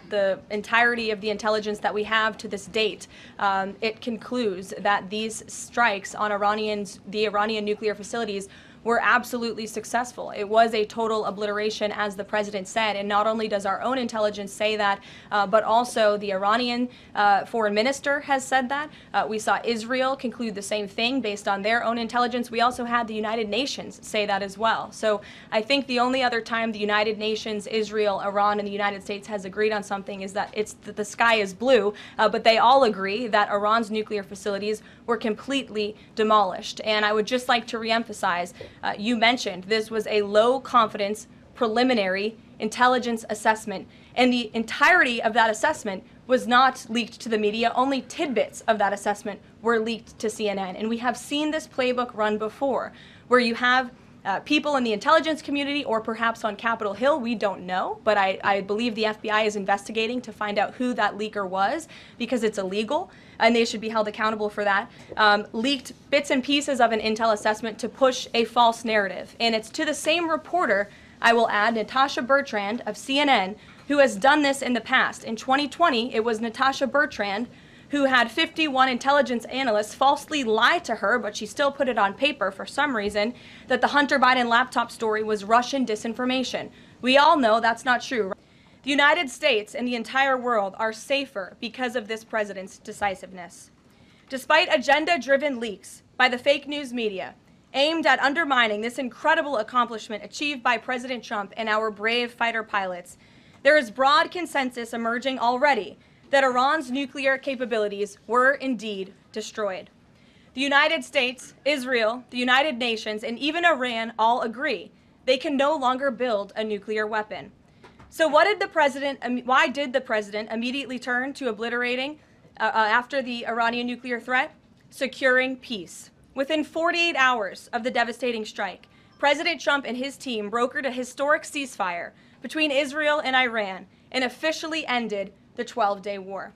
the entirety of the intelligence that we have to this date, it concludes that these strikes on the Iranian nuclear facilities were absolutely successful. It was a total obliteration, as the president said, and not only does our own intelligence say that, but also the Iranian foreign minister has said that. We saw Israel conclude the same thing based on their own intelligence. We also had the United Nations say that as well. So I think the only other time the United Nations, Israel, Iran, and the United States has agreed on something is that the sky is blue, but they all agree that Iran's nuclear facilities were completely demolished. And I would just like to reemphasize, you mentioned this was a low confidence preliminary intelligence assessment, and the entirety of that assessment was not leaked to the media. Only tidbits of that assessment were leaked to CNN. And we have seen this playbook run before, where you have people in the intelligence community, or perhaps on Capitol Hill, we don't know, but I believe the FBI is investigating to find out who that leaker was, because it's illegal, and they should be held accountable for that, leaked bits and pieces of an intel assessment to push a false narrative. And it's to the same reporter, I will add, Natasha Bertrand of CNN, who has done this in the past. In 2020, it was Natasha Bertrand who had 51 intelligence analysts falsely lie to her, but she still put it on paper for some reason, that the Hunter Biden laptop story was Russian disinformation. We all know that's not true. The United States and the entire world are safer because of this president's decisiveness. Despite agenda-driven leaks by the fake news media aimed at undermining this incredible accomplishment achieved by President Trump and our brave fighter pilots, there is broad consensus emerging already that Iran's nuclear capabilities were indeed destroyed. The United States, Israel, the United Nations, and even Iran all agree they can no longer build a nuclear weapon. So why did the president immediately turn to obliterating after the Iranian nuclear threat? Securing peace. Within 48 hours of the devastating strike, President Trump and his team brokered a historic ceasefire between Israel and Iran and officially ended the 12-day war.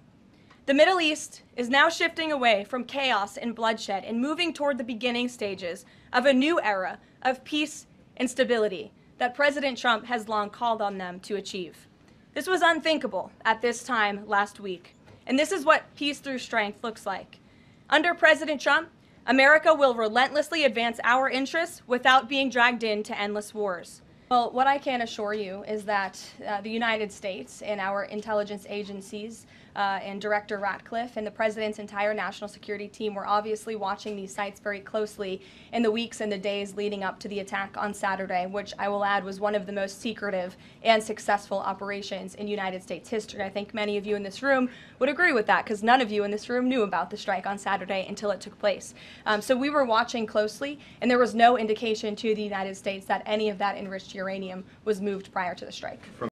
The Middle East is now shifting away from chaos and bloodshed and moving toward the beginning stages of a new era of peace and stability that President Trump has long called on them to achieve. This was unthinkable at this time last week, and this is what peace through strength looks like. Under President Trump, America will relentlessly advance our interests without being dragged into endless wars. Well, what I can assure you is that the United States and our intelligence agencies and Director Ratcliffe and the President's entire national security team were obviously watching these sites very closely in the weeks and the days leading up to the attack on Saturday, which I will add was one of the most secretive and successful operations in United States history. I think many of you in this room would agree with that, because none of you in this room knew about the strike on Saturday until it took place. So we were watching closely, and there was no indication to the United States that any of that enriched uranium was moved prior to the strike.